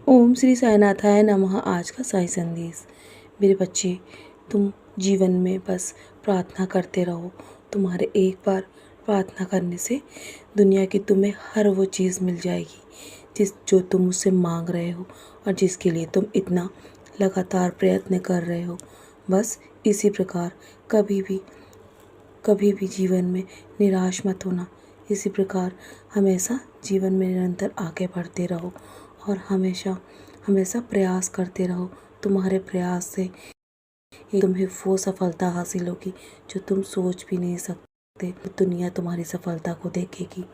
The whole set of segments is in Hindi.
ओम श्री साईनाथाय नमः। आज का साई संदेश। मेरे बच्चे, तुम जीवन में बस प्रार्थना करते रहो। तुम्हारे एक बार प्रार्थना करने से दुनिया की तुम्हें हर वो चीज़ मिल जाएगी जो तुम मुझसे मांग रहे हो और जिसके लिए तुम इतना लगातार प्रयत्न कर रहे हो। बस इसी प्रकार कभी भी जीवन में निराश मत होना। इसी प्रकार हमेशा जीवन में निरंतर आगे बढ़ते रहो और हमेशा प्रयास करते रहो। तुम्हारे प्रयास से तुम्हें वो सफलता हासिल होगी जो तुम सोच भी नहीं सकते। दुनिया तुम्हारी सफलता को देखेगी।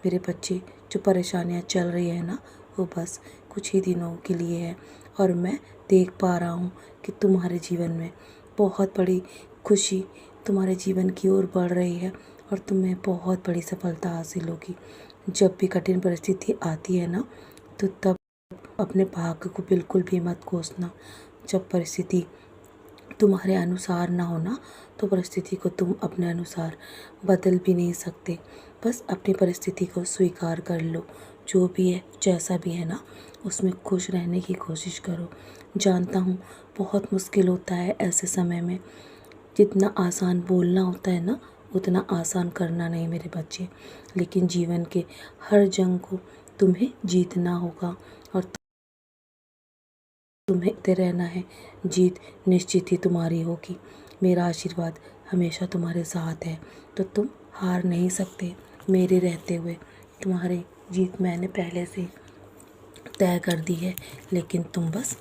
मेरे बच्चे, जो परेशानियां चल रही है ना, वो बस कुछ ही दिनों के लिए है और मैं देख पा रहा हूँ कि तुम्हारे जीवन में बहुत बड़ी खुशी तुम्हारे जीवन की ओर बढ़ रही है और तुम्हें बहुत बड़ी सफलता हासिल होगी। जब भी कठिन परिस्थिति आती है ना, तो तब अपने भाग्य को बिल्कुल भी मत कोसना। जब परिस्थिति तुम्हारे अनुसार ना हो ना, तो परिस्थिति को तुम अपने अनुसार बदल भी नहीं सकते। बस अपनी परिस्थिति को स्वीकार कर लो। जो भी है, जैसा भी है ना, उसमें खुश रहने की कोशिश करो। जानता हूँ बहुत मुश्किल होता है ऐसे समय में। जितना आसान बोलना होता है ना, उतना आसान करना नहीं मेरे बच्चे। लेकिन जीवन के हर जंग को तुम्हें जीतना होगा और तुम्हें जीतते रहना है। जीत निश्चित ही तुम्हारी होगी। मेरा आशीर्वाद हमेशा तुम्हारे साथ है, तो तुम हार नहीं सकते। मेरे रहते हुए तुम्हारी जीत मैंने पहले से तय कर दी है। लेकिन तुम बस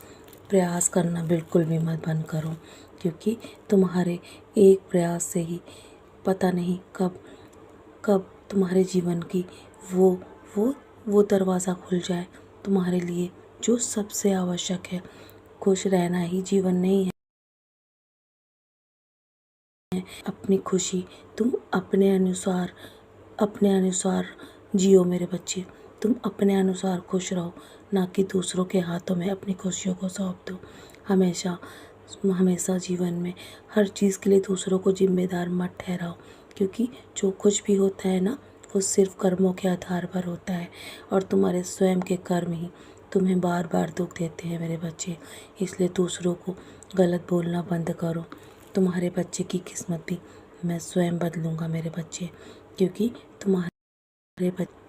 प्रयास करना बिल्कुल भी मत बंद करो, क्योंकि तुम्हारे एक प्रयास से ही पता नहीं कब कब तुम्हारे जीवन की वो दरवाज़ा खुल जाए तुम्हारे लिए जो सबसे आवश्यक है। खुश रहना ही जीवन नहीं है। अपनी खुशी तुम अपने अनुसार जियो मेरे बच्चे। तुम अपने अनुसार खुश रहो, ना कि दूसरों के हाथों में अपनी खुशियों को सौंप दो। हमेशा जीवन में हर चीज़ के लिए दूसरों को जिम्मेदार मत ठहराओ, क्योंकि जो कुछ भी होता है ना, वो सिर्फ कर्मों के आधार पर होता है और तुम्हारे स्वयं के कर्म ही तुम्हें बार बार दुख देते हैं मेरे बच्चे। इसलिए दूसरों को गलत बोलना बंद करो। तुम्हारे बच्चे की किस्मत भी मैं स्वयं बदलूंगा मेरे बच्चे, क्योंकि तुम्हारे बच्चे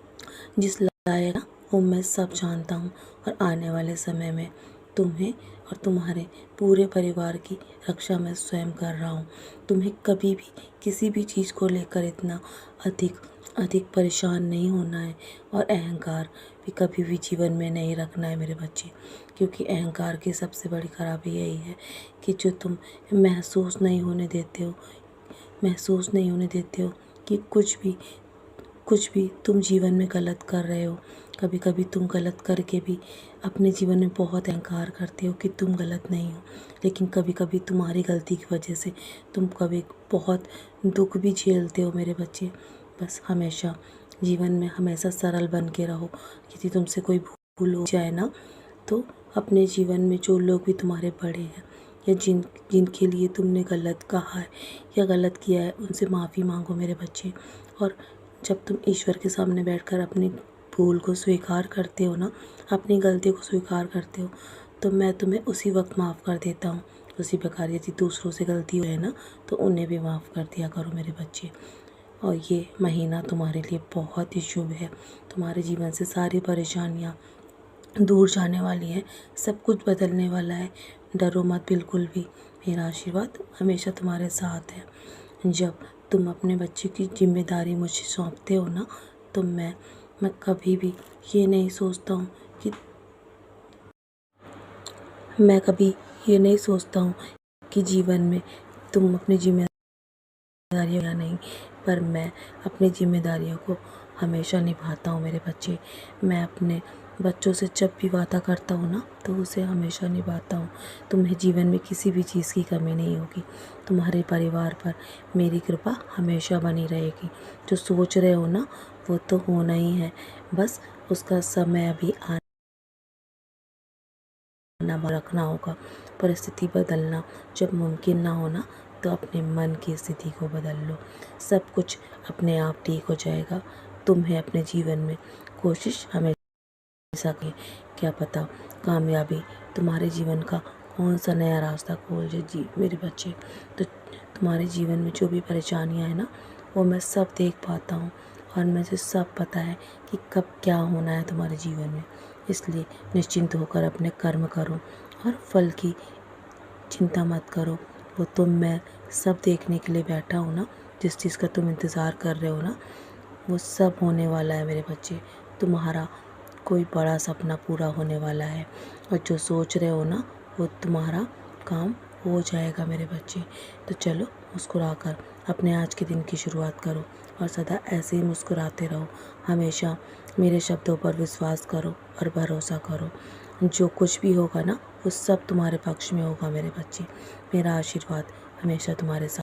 जिस लायक ना, वो मैं सब जानता हूँ। और आने वाले समय में तुम्हें और तुम्हारे पूरे परिवार की रक्षा मैं स्वयं कर रहा हूँ। तुम्हें कभी भी किसी भी चीज़ को लेकर इतना अधिक परेशान नहीं होना है और अहंकार भी कभी भी जीवन में नहीं रखना है मेरे बच्चे, क्योंकि अहंकार की सबसे बड़ी खराबी यही है कि जो तुम महसूस नहीं होने देते हो कि कुछ भी तुम जीवन में गलत कर रहे हो। कभी कभी तुम गलत करके भी अपने जीवन में बहुत अहंकार करते हो कि तुम गलत नहीं हो, लेकिन कभी कभी तुम्हारी गलती की वजह से तुम कभी बहुत दुख भी झेलते हो मेरे बच्चे। बस हमेशा जीवन में हमेशा सरल बन के रहो। यदि तुमसे कोई भूल हो जाए ना, तो अपने जीवन में जो लोग भी तुम्हारे बड़े हैं या जिनके लिए तुमने गलत कहा है या गलत किया है, उनसे माफ़ी मांगो मेरे बच्चे। और जब तुम ईश्वर के सामने बैठकर अपनी भूल को स्वीकार करते हो ना, अपनी गलती को स्वीकार करते हो, तो मैं तुम्हें उसी वक्त माफ़ कर देता हूँ। उसी प्रकार यदि दूसरों से गलती हो है ना, तो उन्हें भी माफ़ कर दिया करो मेरे बच्चे। और ये महीना तुम्हारे लिए बहुत ही शुभ है। तुम्हारे जीवन से सारी परेशानियाँ दूर जाने वाली है। सब कुछ बदलने वाला है। डरो मत बिल्कुल भी। मेरा आशीर्वाद हमेशा तुम्हारे साथ है। जब तुम अपने बच्चे की जिम्मेदारी मुझे सौंपते हो ना, तो मैं कभी भी ये नहीं सोचता हूँ कि जीवन में तुम अपनी जिम्मेदारियाँ या नहीं, पर मैं अपनी जिम्मेदारियों को हमेशा निभाता हूँ मेरे बच्चे। मैं अपने बच्चों से जब भी वादा करता हूँ ना, तो उसे हमेशा निभाता हूँ। तुम्हें जीवन में किसी भी चीज़ की कमी नहीं होगी। तुम्हारे परिवार पर मेरी कृपा हमेशा बनी रहेगी। जो सोच रहे हो ना, वो तो होना ही है। बस उसका समय अभी आना रखना होगा। परिस्थिति बदलना जब मुमकिन ना हो ना, तो अपने मन की स्थिति को बदल लो। सब कुछ अपने आप ठीक हो जाएगा। तुम्हें अपने जीवन में कोशिश हमेशा सके। क्या पता कामयाबी तुम्हारे जीवन का कौन सा नया रास्ता खोल जाए जी मेरे बच्चे। तो तुम्हारे जीवन में जो भी परेशानियां है ना, वो मैं सब देख पाता हूँ और मुझे सब पता है कि कब क्या होना है तुम्हारे जीवन में। इसलिए निश्चिंत होकर अपने कर्म करो और फल की चिंता मत करो। वो तो मैं सब देखने के लिए बैठा हूँ ना। जिस चीज़ का तुम इंतज़ार कर रहे हो ना, वो सब होने वाला है मेरे बच्चे। तुम्हारा कोई बड़ा सपना पूरा होने वाला है और जो सोच रहे हो ना, वो तुम्हारा काम हो जाएगा मेरे बच्चे। तो चलो मुस्कुराकर अपने आज के दिन की शुरुआत करो और सदा ऐसे ही मुस्कुराते रहो। हमेशा मेरे शब्दों पर विश्वास करो और भरोसा करो। जो कुछ भी होगा ना, वो सब तुम्हारे पक्ष में होगा मेरे बच्चे। मेरा आशीर्वाद हमेशा तुम्हारे साथ